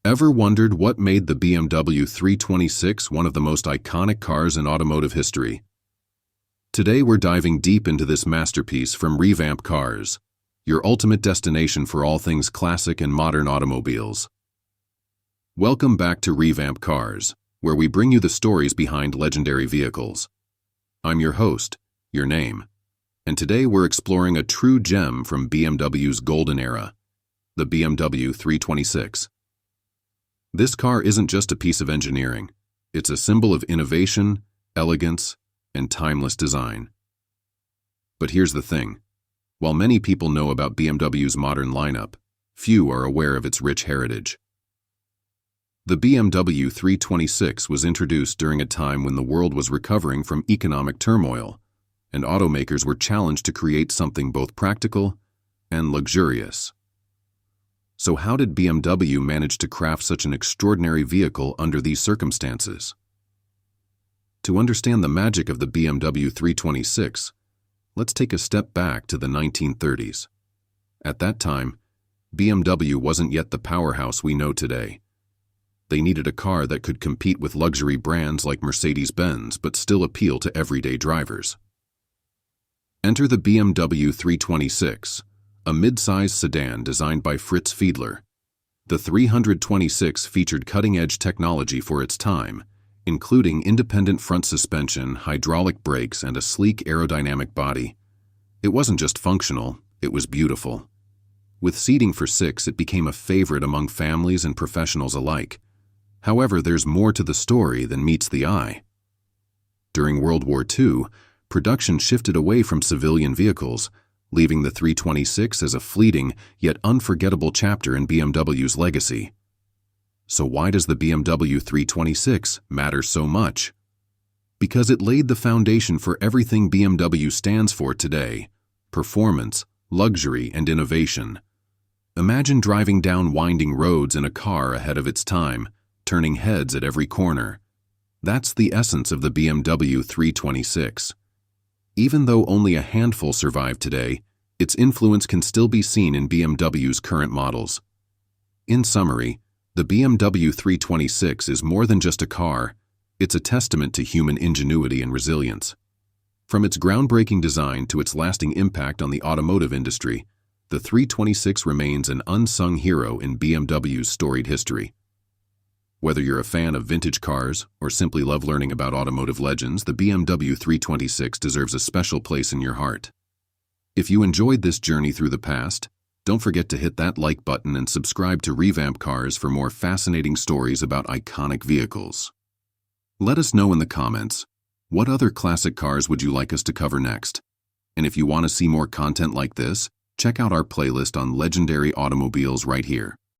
Ever wondered what made the BMW 326 one of the most iconic cars in automotive history? Today we're diving deep into this masterpiece from Revamp Cars, your ultimate destination for all things classic and modern automobiles. Welcome back to Revamp Cars, where we bring you the stories behind legendary vehicles. I'm your host, your name, and today we're exploring a true gem from BMW's golden era, the BMW 326. This car isn't just a piece of engineering, it's a symbol of innovation, elegance, and timeless design. But here's the thing. While many people know about BMW's modern lineup, few are aware of its rich heritage. The BMW 326 was introduced during a time when the world was recovering from economic turmoil, and automakers were challenged to create something both practical and luxurious. So how did BMW manage to craft such an extraordinary vehicle under these circumstances? To understand the magic of the BMW 326, let's take a step back to the 1930s. At that time, BMW wasn't yet the powerhouse we know today. They needed a car that could compete with luxury brands like Mercedes-Benz but still appeal to everyday drivers. Enter the BMW 326, a mid-size sedan designed by Fritz Fiedler. The 326 featured cutting-edge technology for its time, including independent front suspension, hydraulic brakes, and a sleek aerodynamic body. It wasn't just functional, it was beautiful. With seating for 6, it became a favorite among families and professionals alike. However, there's more to the story than meets the eye. During World War II, production shifted away from civilian vehicles, leaving the 326 as a fleeting yet unforgettable chapter in BMW's legacy. So why does the BMW 326 matter so much? Because it laid the foundation for everything BMW stands for today: performance, luxury, and innovation. Imagine driving down winding roads in a car ahead of its time, turning heads at every corner. That's the essence of the BMW 326. Even though only a handful survive today, its influence can still be seen in BMW's current models. In summary, the BMW 326 is more than just a car, it's a testament to human ingenuity and resilience. From its groundbreaking design to its lasting impact on the automotive industry, the 326 remains an unsung hero in BMW's storied history. Whether you're a fan of vintage cars or simply love learning about automotive legends, the BMW 326 deserves a special place in your heart. If you enjoyed this journey through the past, don't forget to hit that like button and subscribe to Revamp Cars for more fascinating stories about iconic vehicles. Let us know in the comments, what other classic cars would you like us to cover next? And if you want to see more content like this, check out our playlist on legendary automobiles right here.